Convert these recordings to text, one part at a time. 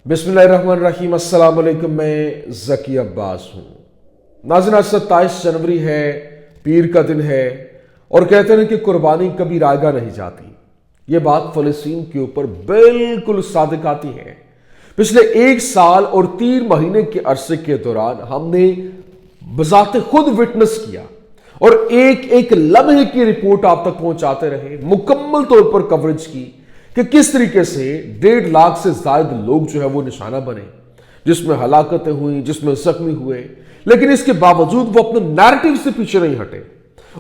बिस्मिल्लाहिर्रहमानिर्रहीम। अस्सलाम वालेकुम। मैं ज़की अब्बास हूँ। नाज़रीन, आज 27 जनवरी है, पीर का दिन है, और कहते हैं कि कुर्बानी कभी रायगा नहीं जाती। ये बात फ़लस्तीन के ऊपर बिल्कुल सादिक आती है। पिछले 1 साल और 3 महीने के अरसे के दौरान हमने बज़ाते खुद विटनेस किया और एक एक लम्हे की रिपोर्ट आप तक पहुंचाते रहे, मुकम्मल तौर पर कवरेज की कि किस तरीके से 1.5 लाख से ज्यादा लोग जो है वो निशाना बने, जिसमें हलाकतें हुई, जिसमें जख्मी हुए, लेकिन इसके बावजूद वो अपने नैरेटिव से पीछे नहीं हटे।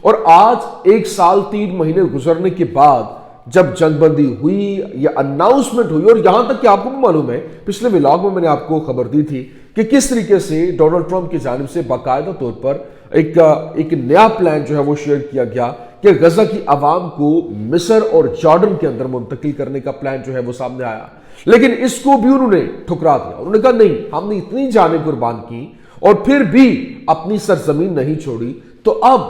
और आज 1 साल 3 महीने गुजरने के बाद जब जंगबंदी हुई या अनाउंसमेंट हुई, और यहां तक कि आपको भी मालूम है, पिछले व्लॉग में मैंने आपको खबर दी थी कि किस तरीके से डोनाल्ड ट्रंप की जानिब से बाकायदा तौर पर एक नया प्लान जो है वो शेयर किया गया कि गजा की आवाम को मिस्र और जॉर्डन के अंदर मुंतकिल करने का प्लान जो है वो सामने आया। लेकिन इसको भी उन्होंने ठुकरा दिया। उन्होंने कहा नहीं, हमने इतनी जानें कुर्बान की और फिर भी अपनी सरजमीन नहीं छोड़ी, तो अब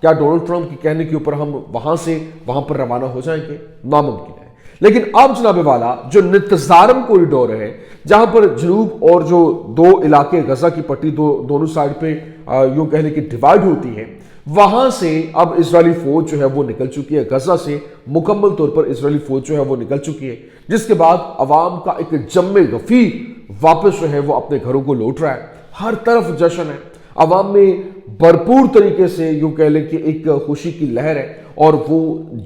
क्या डोनाल्ड ट्रंप के कहने के ऊपर हम वहां से वहां पर रवाना हो जाएंगे? नामुमकिन है। लेकिन अब जनाब वाला जो नितजारम कॉरिडोर है, जहां पर जनूब और जो 2 इलाके गजा की पट्टी दोनों साइड पे यूं कहने की डिवाइड होती है, वहां से अब इजरायली फौज जो है वो निकल चुकी है। गजा से मुकम्मल तौर पर इजरायली फौज जो है वो निकल चुकी है, जिसके बाद अवाम का एक जम्मे गफीर वापस जो है वो अपने घरों को लौट रहा है। हर तरफ जश्न है, अवाम में भरपूर तरीके से यूं कह लें कि एक खुशी की लहर है और वो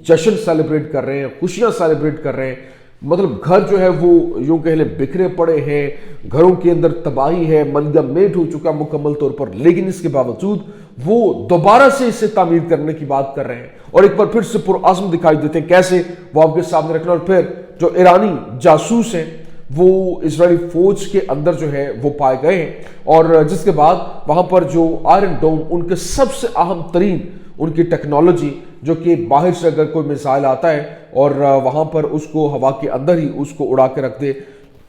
जश्न सेलिब्रेट कर रहे हैं, खुशियां सेलिब्रेट कर रहे हैं। मतलब घर जो है वो यूं कह लें बिखरे पड़े हैं, घरों के अंदर तबाही है, मनगमेट हो चुका मुकम्मल तौर पर, लेकिन इसके बावजूद वो दोबारा से इसे तामीर करने की बात कर रहे हैं और एक बार फिर से पुरअज़्म दिखाई देते हैं। कैसे? वो आपके सामने रखना। और फिर जो ईरानी जासूस हैं वो इजरायली फौज के अंदर जो है वो पाए गए हैं, और जिसके बाद वहां पर जो आयरन डोम, उनके सबसे अहम तरीन उनकी टेक्नोलॉजी, जो कि बाहर से अगर कोई मिसाइल आता है और वहां पर उसको हवा के अंदर ही उसको उड़ा के रख दे,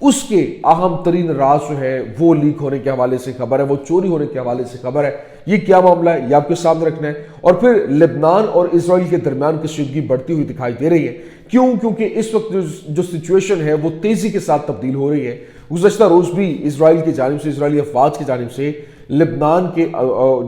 उसके अहम तरीन राज जो है वो लीक होने के हवाले से खबर है, वो चोरी होने के हवाले से खबर है। ये क्या मामला है, ये आपके सामने रखना है। और फिर लेबनान और इजराइल के दरमियान कशीदगी बढ़ती हुई दिखाई दे रही है। क्यों? क्योंकि इस वक्त जो सिचुएशन है वो तेजी के साथ तब्दील हो रही है। गुज़श्ता रोज भी इजराइल की जानिब से, इजरायली अफवाज की जानिब से लेबनान के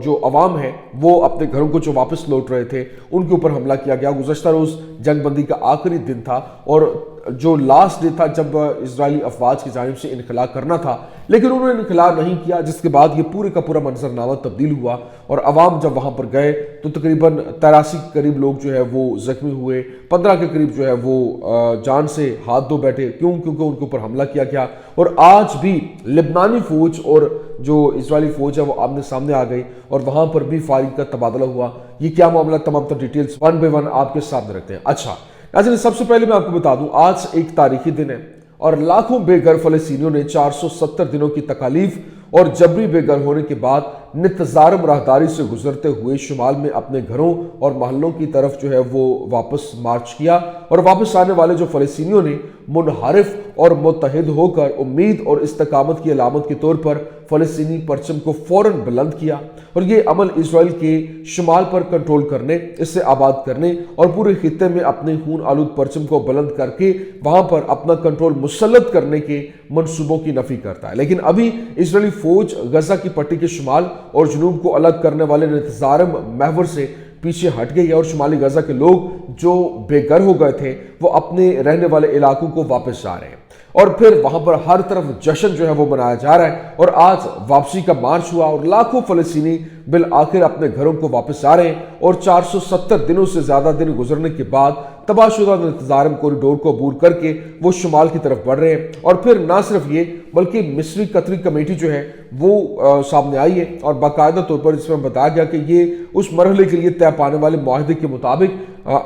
जो अवाम है वो अपने घरों को जो वापस लौट रहे थे उनके ऊपर हमला किया गया। गुज़श्ता रोज जंगबंदी का आखिरी दिन था और जो लास्ट डे था जब इजरायली अफवाज की जानिब से इनखला करना था, लेकिन उन्होंने इनखला नहीं किया, जिसके बाद ये पूरे का पूरा मंजरनामा तब्दील हुआ और अवाम जब वहां पर गए तो तकरीबन 83 के करीब लोग जो है वो जख्मी हुए, 15 के करीब जो है वो जान से हाथ धो बैठे। क्यों? क्योंकि उनके ऊपर हमला किया गया। और आज भी लेबनानी फौज और जो इजरायली फौज है वो आमने सामने आ गई और वहां पर भी फायरिंग का तबादला हुआ। ये क्या मामला, तमाम तर डिटेल्स 1 बाय 1 आपके सामने रखते हैं। अच्छा, सबसे पहले मैं आपको बता दूं, आज एक तारीखी दिन है और लाखों बेघर फलस्तीनियों ने 470 दिनों की तकालीफ और जबरी बेघर होने के बाद नितजारम राहदारी से गुजरते हुए शुमाल में अपने घरों और महलों की तरफ जो है वो वापस मार्च किया। और वापस आने वाले जो फलस्तीनियों ने मुनहरिफ और मुत्तहिद होकर उम्मीद और इस्तकामत की अलामत के तौर पर फलस्तीनी परचम को फौरन बुलंद किया। और ये अमल इसराइल के शुमाल पर कंट्रोल करने, इससे आबाद करने और पूरे खित्ते में अपने खून आलूद परचम को बुलंद करके वहां पर अपना कंट्रोल मुसल्लत करने के मंसूबों की नफी करता है। लेकिन अभी इजरायली फौज गजा की पट्टी के शुमाल और जनूब को अलग करने वाले नितजारम महवर से पीछे हट गई है और शुमाली गजा के लोग जो बेघर हो गए थे वो अपने रहने वाले इलाकों को वापस जा रहे हैं। और फिर वहां पर हर तरफ जश्न जो है वो मनाया जा रहा है और आज वापसी का मार्च हुआ और लाखों फलस्तीनी बिल आखिर अपने घरों को वापस आ रहे हैं। और 470 दिनों से ज्यादा दिन गुजरने के बाद तबाहशुदा नितजारम कॉरिडोर को अबूर करके वो शुमाल की तरफ बढ़ रहे हैं। और फिर ना सिर्फ ये बल्कि मिस्री कतरी कमेटी जो है वो सामने आई है और बाकायदा तौर पर इसमें बताया गया कि ये उस मरहले के लिए तय पाने वाले मुआहदे के मुताबिक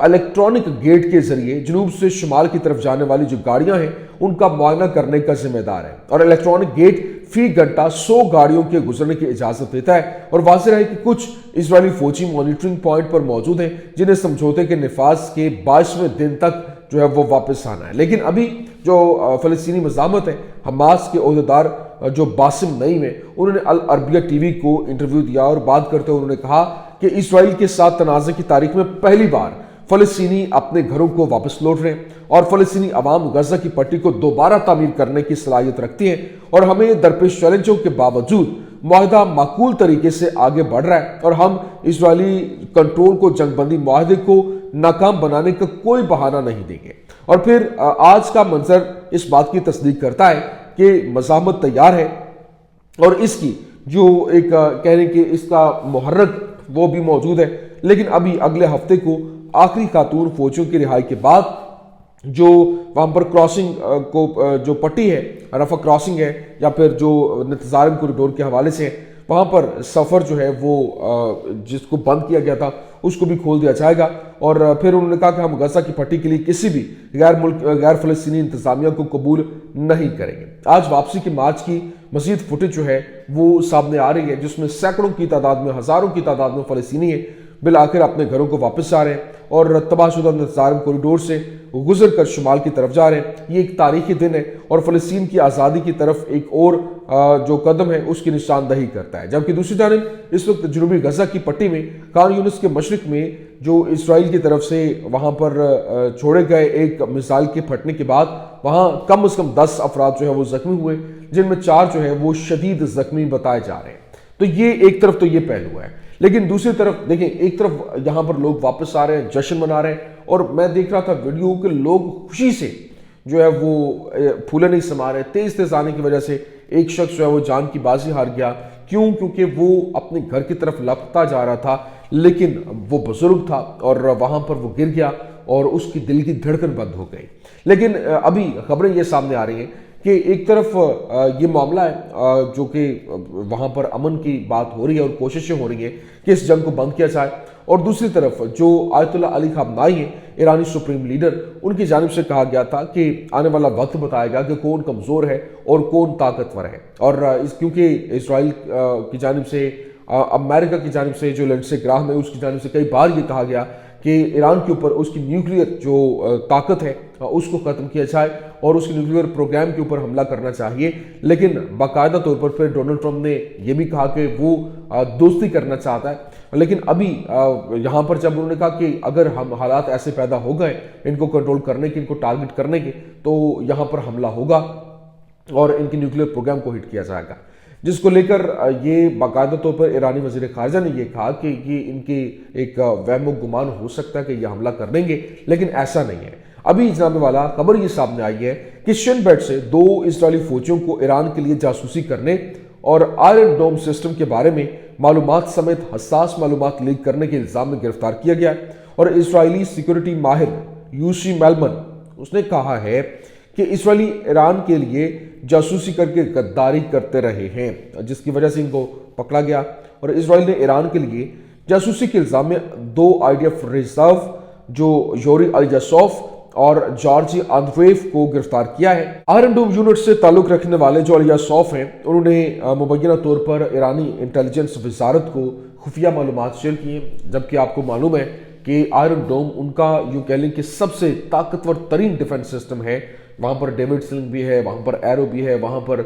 इलेक्ट्रॉनिक गेट के जरिए जनूब से शुमाल की तरफ जाने वाली जो गाड़ियां हैं उनका मुआयना करने का जिम्मेदार है। और इलेक्ट्रॉनिक गेट फी घंटा 100 गाड़ियों के गुजरने की इजाजत देता है। और वाज़ेह है कि कुछ इजरायली फौजी मॉनिटरिंग पॉइंट पर मौजूद हैं जिन्हें समझौते के निफाज के 22वें दिन तक जो है वो वापस आना है। लेकिन अभी जो फलस्तीनी मज़ामत है, हमास के ओहदेदार जो बासिम नईम है, उन्होंने अल अरबिया टीवी को इंटरव्यू दिया और बात करते हुए उन्होंने कहा कि इसराइल के साथ तनाज़े की तारीख में पहली बार फलस्तीनी अपने घरों को वापस लौट रहे हैं और फलस्तीनी अवाम गजा की पट्टी को दोबारा तामीर करने की सलाहियत रखती है और हमें दरपेश चैलेंजों के बावजूद मुआहदा माकूल तरीके से आगे बढ़ रहा है और हम इजरायली कंट्रोल को जंगबंदी मुआहदे को नाकाम बनाने का कोई बहाना नहीं देंगे। और फिर आज का मंजर इस बात की तस्दीक करता है कि मज़ाहमत तैयार है और इसकी जो एक कहने के इसका मुहर्रक वो भी मौजूद है, लेकिन अभी अगले हफ्ते को आखिरी खातून फौजियों की रिहाई के बाद जो वहां पर क्रॉसिंग को जो पट्टी है, रफा क्रॉसिंग है या फिर जो इंतजारम कॉरिडोर के हवाले से वहां पर सफर जो है वो जिसको बंद किया गया था उसको भी खोल दिया जाएगा। और फिर उन्होंने कहा कि हम गजा की पट्टी के लिए किसी भी गैर फलस्तीनी इंतजामिया को कबूल नहीं करेंगे। आज वापसी के मार्च की मजीद फुटेज जो है वो सामने आ रही है, जिसमें सैकड़ों की तादाद में, हजारों की तादाद में फलस्तीनी है बिल आखिर अपने घरों को वापस जा रहे हैं और तबाहशुदा इंतजारम कॉरिडोर से गुजर कर शुमाल की तरफ जा रहे हैं। ये एक तारीखी दिन है और फलस्तीन की आज़ादी की तरफ एक और जो कदम है उसकी निशानदही करता है। जबकि दूसरी जानिब इस वक्त जनूबी गजा की पट्टी में खान यूनिस के मशरिक में जो इसराइल की तरफ से वहां पर छोड़े गए एक मिसाइल के फटने के बाद वहां कम से कम 10 अफराद जो है वो जख्मी हुए, जिनमें 4 जो है वो शदीद जख्मी बताए जा रहे हैं। तो ये एक तरफ तो ये पहलू है, लेकिन दूसरी तरफ देखें, एक तरफ यहां पर लोग वापस आ रहे हैं, जश्न मना रहे हैं और मैं देख रहा था वीडियो के लोग खुशी से जो है वो फूले नहीं समा रहे। तेज तेज आने की वजह से एक शख्स जो है वो जान की बाजी हार गया। क्यों? क्योंकि वो अपने घर की तरफ लपकता जा रहा था, लेकिन वो बुजुर्ग था और वहां पर वो गिर गया और उसकी दिल की धड़कन बंद हो गई। लेकिन अभी खबरें ये सामने आ रही हैं कि एक तरफ ये मामला है जो कि वहां पर अमन की बात हो रही है और कोशिशें हो रही हैं कि इस जंग को बंद किया जाए, और दूसरी तरफ जो आयतुल्लाह अली खामनाई है, ईरानी सुप्रीम लीडर, उनकी जानिब से कहा गया था कि आने वाला वक्त बताएगा कि कौन कमजोर है और कौन ताकतवर है। और क्योंकि इसराइल की जानिब से, अमेरिका की जानिब से जो लिंडसे ग्राहम है उसकी जानिब से कई बार ये कहा गया कि ईरान के ऊपर उसकी न्यूक्लियर जो ताकत है उसको ख़त्म किया जाए और उसके न्यूक्लियर प्रोग्राम के ऊपर हमला करना चाहिए। लेकिन बाकायदा तौर पर फिर डोनाल्ड ट्रंप ने यह भी कहा कि वो दोस्ती करना चाहता है। लेकिन अभी यहाँ पर जब उन्होंने कहा कि अगर हम हालात ऐसे पैदा हो गए इनको कंट्रोल करने के, इनको टारगेट करने के, तो यहाँ पर हमला होगा और इनके न्यूक्लियर प्रोग्राम को हिट किया जाएगा, जिसको लेकर ये बाकायदा तौर पर ईरानी वज़ीर ख़ारिजा ने यह कहा कि ये इनकी एक वहम गुमान हो सकता है कि ये हमला कर देंगे, लेकिन ऐसा नहीं है। अभी जनाब वाला खबर ये सामने आई है कि शिन बेट से 2 इजरायली फौजियों को ईरान के लिए जासूसी करने और आयरन डोम सिस्टम के बारे में मालूमात समेत हसास मालूमात लीक करने के इल्जाम में गिरफ्तार किया गया। और इजरायली सिक्योरिटी माहिर यूसी मेलमन उसने कहा है कि इसराइली ईरान के लिए जासूसी करके गद्दारी करते रहे हैं, जिसकी वजह से इनको पकड़ा गया। और इसराइल ने ईरान के लिए जासूसी के इल्जाम में 2 IDF रिजर्व जो योरी अल-जसोफ और जॉर्जी आंद्रेव को गिरफ्तार किया है। आयरन डोम यूनिट से ताल्लुक रखने वाले जो अल-जसोफ हैं, उन्होंने मुबैना तौर पर ईरानी इंटेलिजेंस वजारत को खुफिया मालूमात शेयर किए, जबकि आपको मालूम है कि आयरन डोम उनका यूं कह लें कि सबसे ताकतवर तरीन डिफेंस सिस्टम है। वहाँ पर डेविड स्लिंग भी है, वहाँ पर एरो भी है, वहाँ पर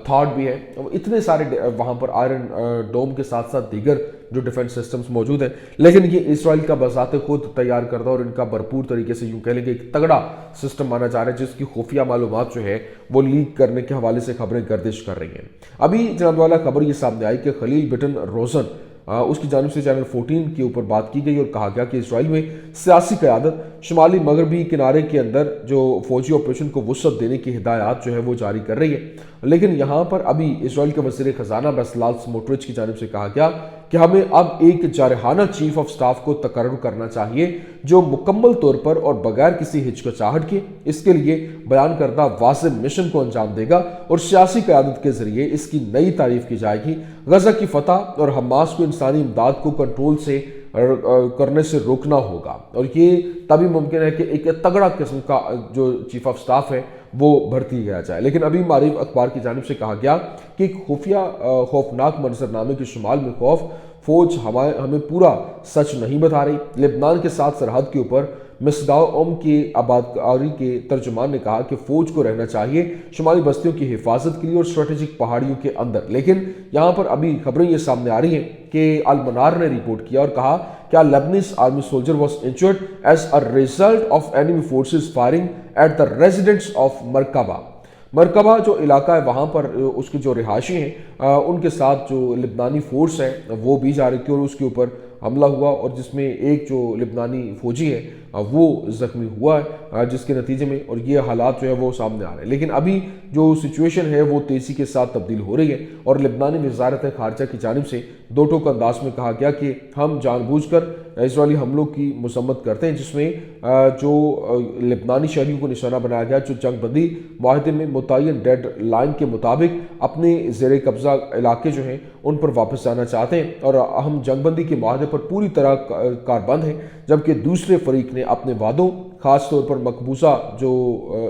थॉट भी है, इतने सारे वहाँ पर आयरन डोम के साथ साथ दीगर जो डिफेंस सिस्टम्स मौजूद हैं। लेकिन ये इसराइल का बज़ाते खुद तैयार करता और इनका भरपूर तरीके से यूँ कह लेंगे एक तगड़ा सिस्टम माना जा रहा है, जिसकी खुफिया मालूमात जो है वो लीक करने के हवाले से खबरें गर्दिश कर रही हैं। अभी जनाब वाला खबर ये सामने आई कि खलील बिटन रोजन उसकी जानिब से चैनल 14 के ऊपर बात की गई और कहा गया कि इसराइल में सियासी क़यादत शुमाली मगरबी किनारे के अंदर जो फौजी ऑपरेशन को वुसअत देने की हिदायत जो है वो जारी कर रही है। लेकिन यहाँ पर अभी इसराइल के वज़ीर ख़जाना बेसलाल स्मोट्रिच की जानिब से कहा गया कि हमें अब एक जारहाना चीफ ऑफ स्टाफ को तकर्रुर करना चाहिए जो मुकम्मल तौर पर और बगैर किसी हिचकिचाहट के इसके लिए बयान करदा वाज़ेह मिशन को अंजाम देगा और सियासी क़यादत के जरिए इसकी नई तारीफ की जाएगी। गजा की फतह और हमास को इंसानी इमदाद को कंट्रोल से करने से रोकना होगा और ये तभी मुमकिन है कि एक तगड़ा किस्म का जो चीफ ऑफ स्टाफ है वो भर्ती किया जाए। लेकिन अभी मारिफ अखबार की जानिब से कहा गया कि खुफिया खौफनाक मंजरनामे के शुमाल में फौज हमें पूरा सच नहीं बता रही। लेबनान के साथ सरहद के ऊपर مسگاو اوم کی آبادکاری کے ترجمان نے کہا کہ فوج کو رہنا چاہیے شمالی بستیوں کی حفاظت کے لیے اور اسٹریٹجک پہاڑیوں کے اندر، لیکن یہاں پر ابھی خبریں یہ سامنے آ رہی ہیں کہ المنار نے رپورٹ کیا اور کہا کیا Lebanese army soldier was injured as a result of enemy forces firing at the residents of Markaba جو علاقہ ہے وہاں پر اس کے جو رہائشی ہیں ان کے ساتھ جو لبنانی فورس ہے وہ بھی جا رہی تھی اور اس کے اوپر حملہ ہوا، اور جس میں ایک جو لبنانی فوجی ہے وہ زخمی ہوا ہے، جس کے نتیجے میں اور یہ حالات جو ہے وہ سامنے آ رہے ہیں۔ لیکن ابھی جو سچویشن ہے وہ تیزی کے ساتھ تبدیل ہو رہی ہے اور لبنانی وزارت خارجہ کی جانب سے دو ٹوک انداز میں کہا گیا کہ ہم جان بوجھ کر اسرائیلی حملوں کی مذمت کرتے ہیں، جس میں جو لبنانی شہریوں کو نشانہ بنایا گیا جو جنگ بندی معاہدے میں متعین ڈیڈ لائن کے مطابق اپنے زیر قبضہ علاقے جو ہیں ان پر واپس جانا چاہتے ہیں اور ہم جنگ بندی کے معاہدے پر پوری طرح کاربند ہیں، جبکہ دوسرے فریق نے اپنے وعدوں خاص طور پر مقبوضہ جو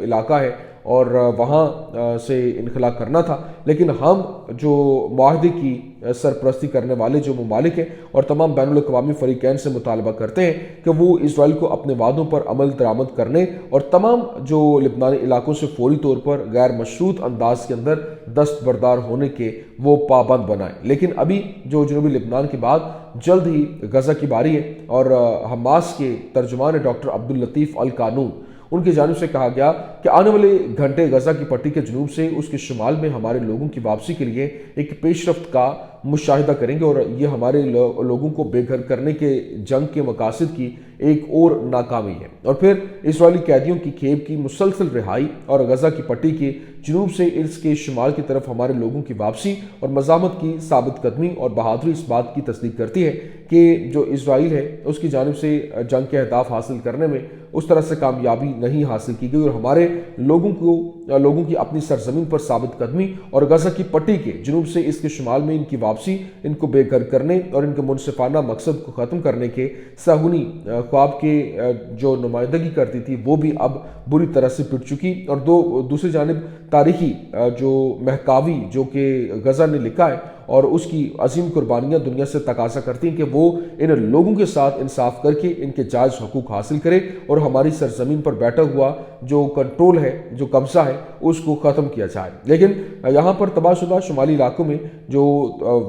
علاقہ ہے اور وہاں سے انخلا کرنا تھا، لیکن ہم جو معاہدے کی سرپرستی کرنے والے جو ممالک ہیں اور تمام بین الاقوامی فریقین سے مطالبہ کرتے ہیں کہ وہ اسرائیل کو اپنے وعدوں پر عمل درآمد کرنے اور تمام جو لبنانی علاقوں سے فوری طور پر غیر مشروط انداز کے اندر دستبردار ہونے کے وہ پابند بنائیں۔ لیکن ابھی جو جنوبی لبنان کے بعد جلد ہی غزہ کی باری ہے اور حماس کے ترجمان ڈاکٹر عبداللطیف القانون ان کی جانب سے کہا گیا کہ آنے والے گھنٹے غزہ کی پٹی کے جنوب سے اس کے شمال میں ہمارے لوگوں کی واپسی کے لیے ایک پیش رفت کا مشاہدہ کریں گے اور یہ ہمارے لوگوں کو بے گھر کرنے کے جنگ کے مقاصد کی ایک اور ناکامی ہے۔ اور پھر اسرائیلی قیدیوں کی کھیپ کی مسلسل رہائی اور غزہ کی پٹی کے جنوب سے اس کے شمال کی طرف ہمارے لوگوں کی واپسی اور مزاحمت کی ثابت قدمی اور بہادری اس بات کی تصدیق کرتی ہے کہ جو اسرائیل ہے اس کی جانب سے جنگ کے اہداف حاصل کرنے میں اس طرح سے کامیابی نہیں حاصل کی گئی اور ہمارے لوگوں کی اپنی سرزمین پر ثابت قدمی اور غزہ کی پٹی کے جنوب سے اس کے شمال میں ان کی واپسی، ان کو بے گھر کرنے اور ان کے منصفانہ مقصد کو ختم کرنے کے صہیونی خواب کے جو نمائندگی کرتی تھی وہ بھی اب بری طرح سے پٹ چکی۔ اور دوسری جانب تاریخی جو مہکاوی جو کہ غزہ نے لکھا ہے اور اس کی عظیم قربانیاں دنیا سے تقاضا کرتی ہیں کہ وہ ان لوگوں کے ساتھ انصاف کر کے ان کے جائز حقوق حاصل کرے اور ہماری سرزمین پر بیٹھا ہوا جو کنٹرول ہے جو قبضہ ہے اس کو ختم کیا جائے۔ لیکن یہاں پر تباہ شدہ شمالی علاقوں میں جو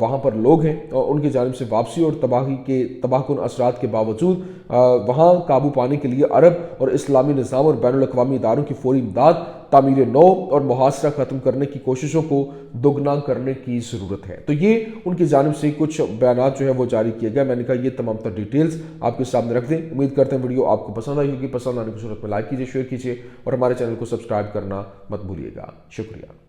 وہاں پر لوگ ہیں ان کی جانب سے واپسی اور تباہ کن اثرات کے باوجود وہاں قابو پانے کے لیے عرب اور اسلامی نظام اور بین الاقوامی اداروں کی فوری امداد، تعمیر نو اور محاصرہ ختم کرنے کی کوششوں کو دگنا کرنے کی ضرورت ہے۔ تو یہ ان کی جانب سے کچھ بیانات جو ہے وہ جاری کیے گئے۔ میں نے کہا یہ تمام تر ڈیٹیلز آپ کے سامنے رکھ دیں۔ امید کرتے ہیں ویڈیو آپ کو پسند آئی ہوگی۔ پسند آنے کی صورت میں لائک کیجیے، شیئر کیجیے اور ہمارے چینل کو سبسکرائب کرنا مت بھولیے گا۔ شکریہ۔